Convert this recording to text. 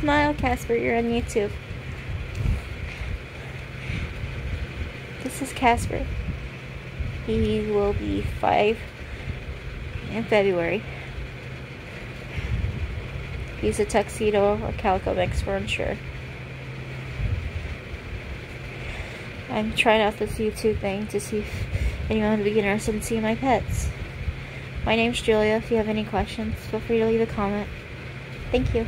Smile, Casper, you're on YouTube. This is Casper. He will be 5 in February. He's a tuxedo or calico mix, we're unsure. I'm trying out this YouTube thing to see if anyone would be interested in seeing my pets. My name's Julia. If you have any questions, feel free to leave a comment. Thank you.